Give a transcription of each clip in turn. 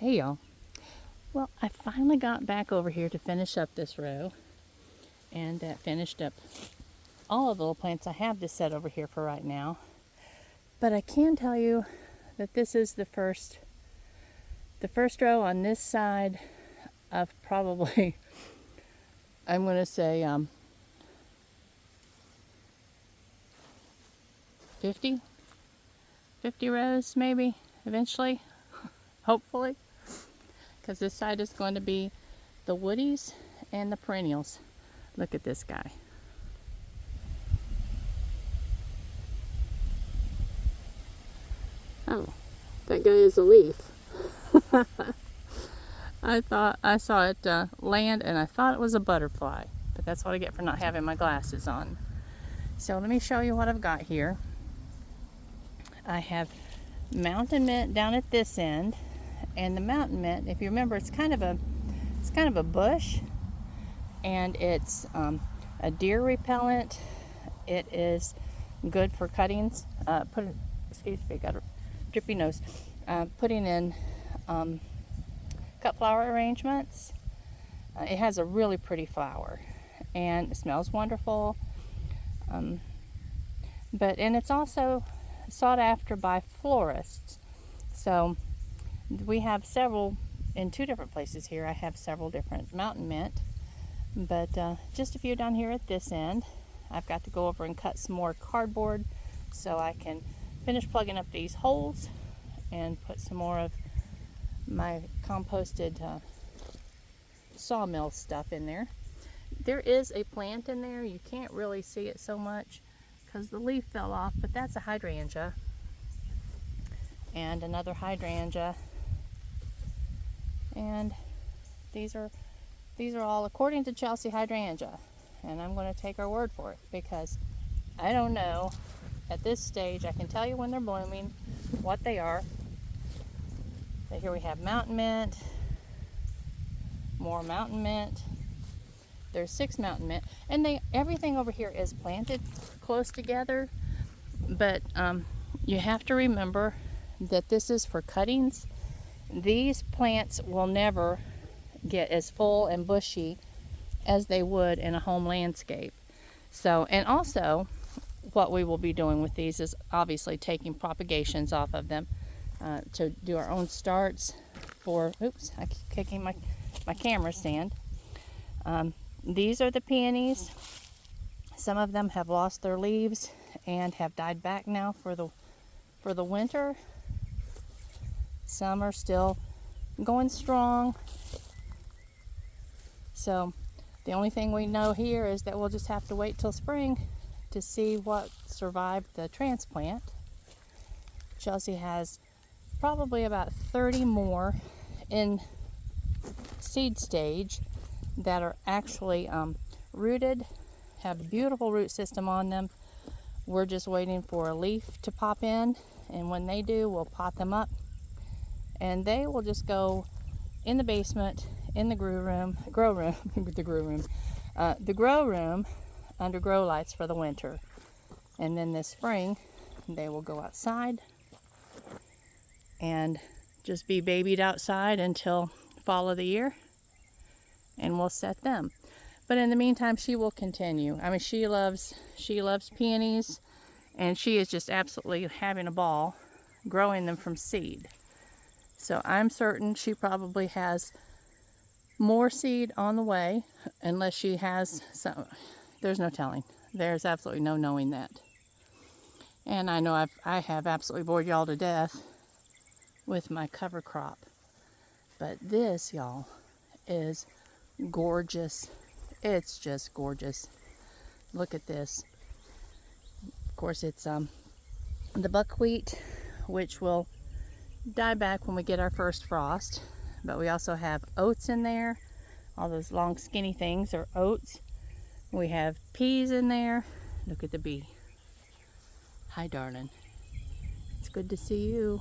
Hey y'all. Well, I finally got back over here to finish up this row, and that finished up all of the little plants I have to set over here for right now. But I can tell you that this is the first row on this side of probably I'm going to say 50 rows maybe eventually, hopefully, because this side is going to be the woodies and the perennials. Look at this guy. Oh, that guy is a leaf. I thought I saw it land and I thought it was a butterfly, but that's what I get for not having my glasses on. So let me show you what I've got here. I have mountain mint down at this end, and the mountain mint, if you remember, it's kind of a bush, and it's a deer repellent. It is good for cuttings. Excuse me, got a drippy nose. Putting in cut flower arrangements. It has a really pretty flower, and it smells wonderful. And it's also sought after by florists. So we have several in two different places here. I have several different mountain mint, but just a few down here at this end. I've got to go over and cut some more cardboard so I can finish plugging up these holes and put some more of my composted sawmill stuff in there. There is a plant in there. You can't really see it so much because the leaf fell off, but that's a hydrangea, and another hydrangea, and these are all according to Chelsea hydrangea, and I'm going to take her word for it because I don't know at this stage. I can tell you when they're blooming, what they are. But here we have mountain mint, more mountain mint. There's 6 mountain mint, and everything over here is planted close together, but you have to remember that this is for cuttings. These plants will never get as full and bushy as they would in a home landscape. So, and also what we will be doing with these is obviously taking propagations off of them to do our own starts for, oops, I keep kicking my camera stand. These are the peonies. Some of them have lost their leaves and have died back now for the winter. Some are still going strong. So the only thing we know here is that we'll just have to wait till spring to see what survived the transplant. Chelsea has probably about 30 more in seed stage that are actually rooted, have a beautiful root system on them. We're just waiting for a leaf to pop in, and when they do, we'll pot them up, and they will just go in the basement, in the grow room under grow lights for the winter. And then this spring, they will go outside and just be babied outside until fall of the year, and we'll set them. But in the meantime, she will continue. I mean, she loves peonies, and she is just absolutely having a ball growing them from seed. So I'm certain she probably has more seed on the way, unless she has some. There's no telling. There's absolutely no knowing that. And I know I have absolutely bored y'all to death with my cover crop. But this, y'all, is gorgeous. It's just gorgeous. Look at this. Of course, it's the buckwheat, which will die back when we get our first frost. But we also have oats in there. All those long skinny things are oats. We have peas in there. Look at the bee. Hi, darling. It's good to see you.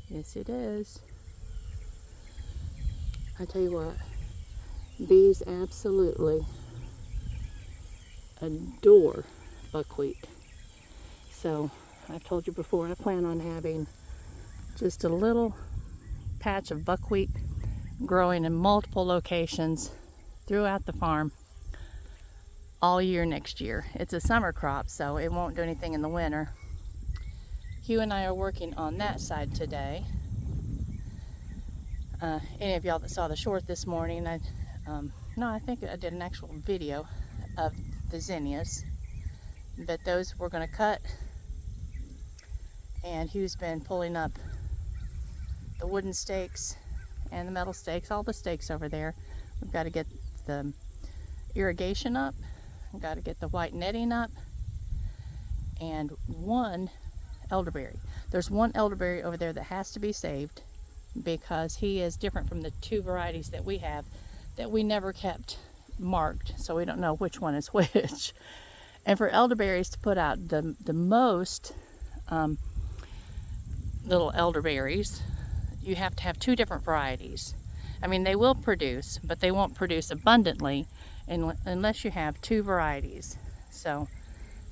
Yes, it is. I tell you what, bees absolutely adore buckwheat. So I told you before, I plan on having just a little patch of buckwheat growing in multiple locations throughout the farm all year next year. It's a summer crop, so it won't do anything in the winter. Hugh and I are working on that side today. Any of y'all that saw the short this morning, I think I did an actual video of the zinnias, but those we're going to cut, and Hugh's been pulling up the wooden stakes and the metal stakes, all the stakes over there. We've got to get the irrigation up, we've got to get the white netting up, and one elderberry. There's one elderberry over there that has to be saved because he is different from the two varieties that we have that we never kept marked, so we don't know which one is which. And for elderberries to put out the most little elderberries, you have to have two different varieties. I mean, they will produce, but they won't produce abundantly unless you have two varieties. So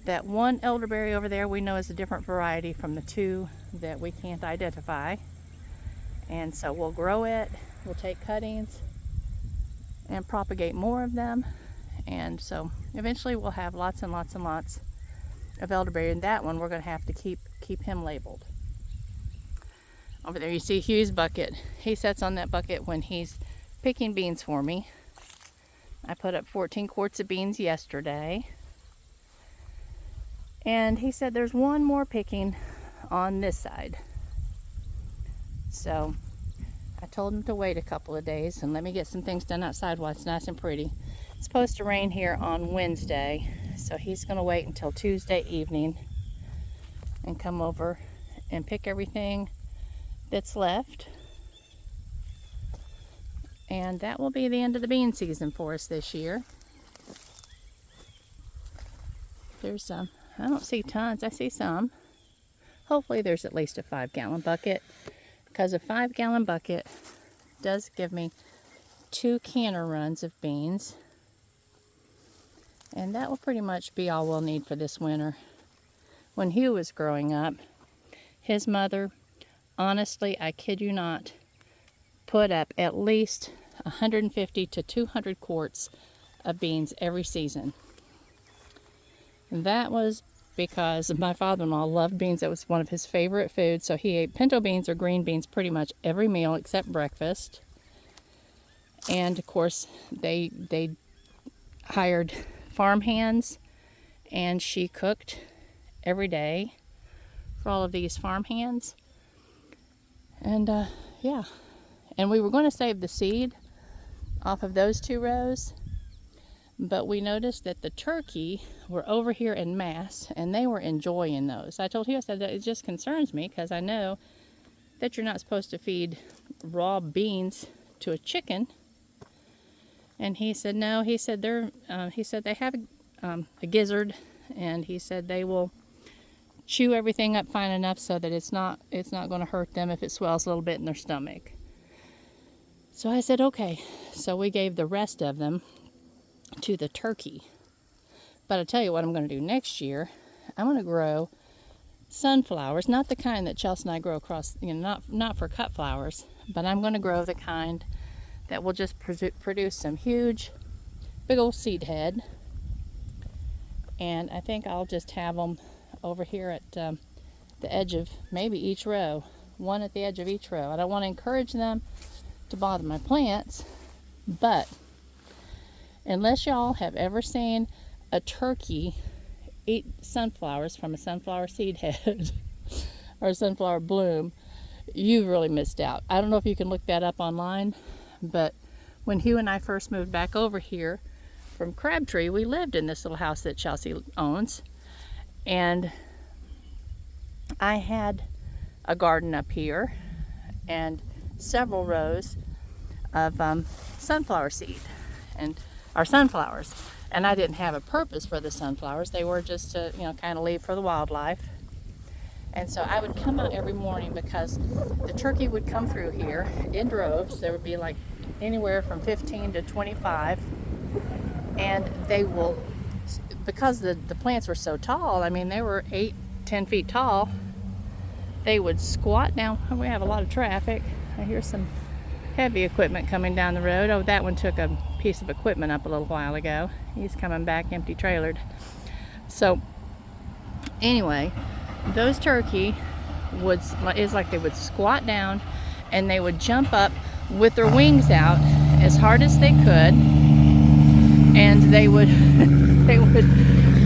that one elderberry over there we know is a different variety from the two that we can't identify. And so we'll grow it, we'll take cuttings and propagate more of them. And so eventually we'll have lots and lots and lots of elderberry. And that one we're going to have to keep him labeled. Over there you see Hugh's bucket. He sits on that bucket when he's picking beans for me. I put up 14 quarts of beans yesterday. And he said there's one more picking on this side. So I told him to wait a couple of days and let me get some things done outside while it's nice and pretty. It's supposed to rain here on Wednesday, so he's going to wait until Tuesday evening and come over and pick everything that's left. And that will be the end of the bean season for us this year. There's I don't see tons, I see some. Hopefully there's at least a 5-gallon bucket, because a 5-gallon bucket does give me 2 canner runs of beans. And that will pretty much be all we'll need for this winter. When Hugh was growing up, his mother, honestly, I kid you not, put up at least 150 to 200 quarts of beans every season. That was because my father-in-law loved beans. That was one of his favorite foods. So he ate pinto beans or green beans pretty much every meal except breakfast. And of course, they hired farm hands, and she cooked every day for all of these farm hands. And yeah, and we were going to save the seed off of those 2 rows. But we noticed that the turkey were over here in mass, and they were enjoying those. I told him, I said, that it just concerns me because I know that you're not supposed to feed raw beans to a chicken. And he said, no, he said they have a gizzard, and he said they will chew everything up fine enough so that it's not going to hurt them if it swells a little bit in their stomach. So I said, okay. So we gave the rest of them to the turkey. But I tell you what I'm going to do next year. I'm going to grow sunflowers, not the kind that Chelsea and I grow across, not for cut flowers, but I'm going to grow the kind that will just produce some huge, big old seed head. And I think I'll just have them over here at the edge of maybe each row, one at the edge of each row. I don't want to encourage them to bother my plants, but unless y'all have ever seen a turkey eat sunflowers from a sunflower seed head or a sunflower bloom, you've really missed out. I don't know if you can look that up online, but when Hugh and I first moved back over here from Crabtree, we lived in this little house that Chelsea owns, and I had a garden up here and several rows of sunflower seed and our sunflowers. And I didn't have a purpose for the sunflowers. They were just to, kind of leave for the wildlife. And so I would come out every morning because the turkey would come through here in droves. There would be like anywhere from 15 to 25. And they will, because the plants were so tall, I mean, they were 8-10 feet tall, they would squat. Now, we have a lot of traffic. I hear some heavy equipment coming down the road. Oh, that one took a piece of equipment up a little while ago. He's coming back empty trailered. So anyway, those turkey it's like they would squat down and they would jump up with their wings out as hard as they could, and they would they would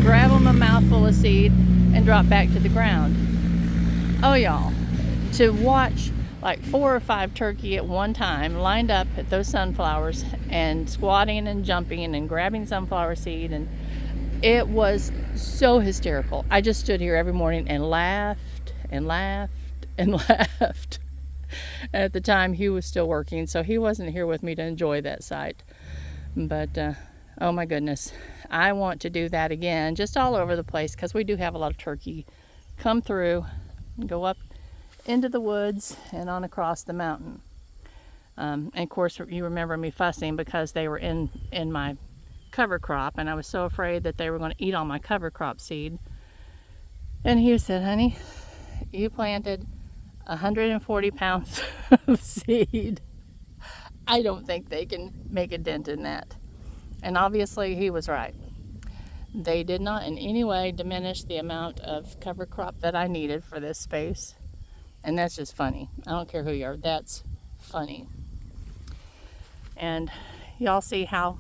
grab them a mouthful of seed and drop back to the ground. Oh y'all, to watch like 4 or 5 turkey at one time lined up at those sunflowers and squatting and jumping and grabbing sunflower seed, and it was so hysterical. I just stood here every morning and laughed and laughed and laughed. And at the time he was still working, so he wasn't here with me to enjoy that sight. But oh my goodness, I want to do that again, just all over the place, because we do have a lot of turkey come through and go up into the woods and on across the mountain. And of course, you remember me fussing because they were in my cover crop, and I was so afraid that they were going to eat all my cover crop seed. And he said, honey, you planted 140 pounds of seed. I don't think they can make a dent in that. And obviously he was right. They did not in any way diminish the amount of cover crop that I needed for this space. And that's just funny. I don't care who you are, that's funny. And y'all see how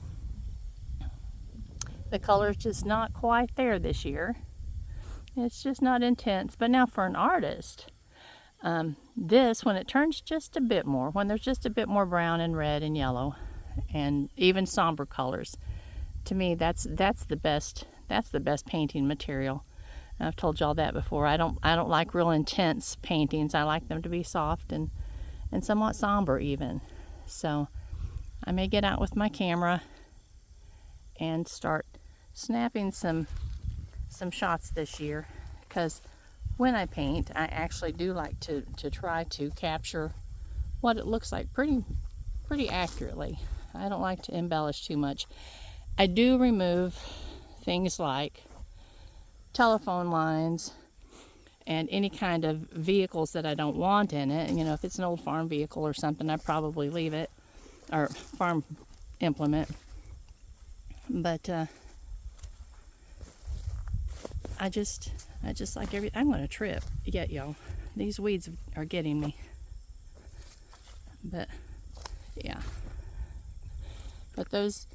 the color's just not quite there this year. It's just not intense. But now for an artist, this, when it turns just a bit more, when there's just a bit more brown and red and yellow and even somber colors, to me that's the best painting material. I've told y'all that before. I don't like real intense paintings. I like them to be soft and somewhat somber even. So I may get out with my camera and start snapping some shots this year, because when I paint, I actually do like to try to capture what it looks like pretty accurately. I don't like to embellish too much. I do remove things like telephone lines and any kind of vehicles that I don't want in it. You know, if it's an old farm vehicle or something, I probably leave it, or farm implement. But I just like I'm gonna trip yet, y'all. These weeds are getting me. But yeah. But those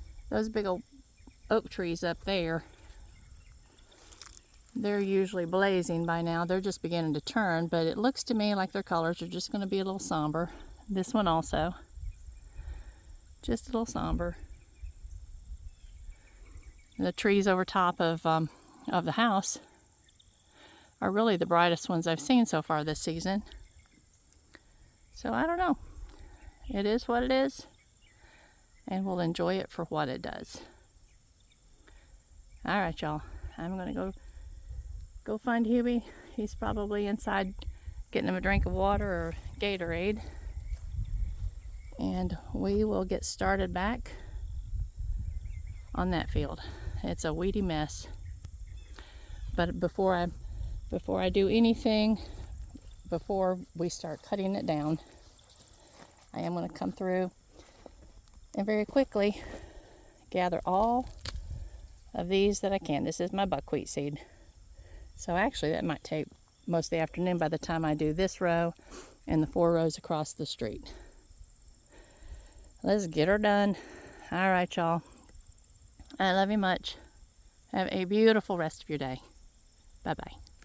big old oak trees up there, they're usually blazing by now. They're just beginning to turn, but it looks to me like their colors are just going to be a little somber. This one also, just a little somber. The trees over top of the house are really the brightest ones I've seen so far this season. So I don't know. It is what it is, and we'll enjoy it for what it does. All right, y'all. I'm gonna go find Hubie. He's probably inside getting him a drink of water or Gatorade, and we will get started back on that field. It's a weedy mess. But before I do anything, before we start cutting it down, I am going to come through and very quickly gather all of these that I can. This is my buckwheat seed. So actually that might take most of the afternoon by the time I do this row and the 4 rows across the street. Let's get her done. All right, y'all. I love you much. Have a beautiful rest of your day. Bye-bye.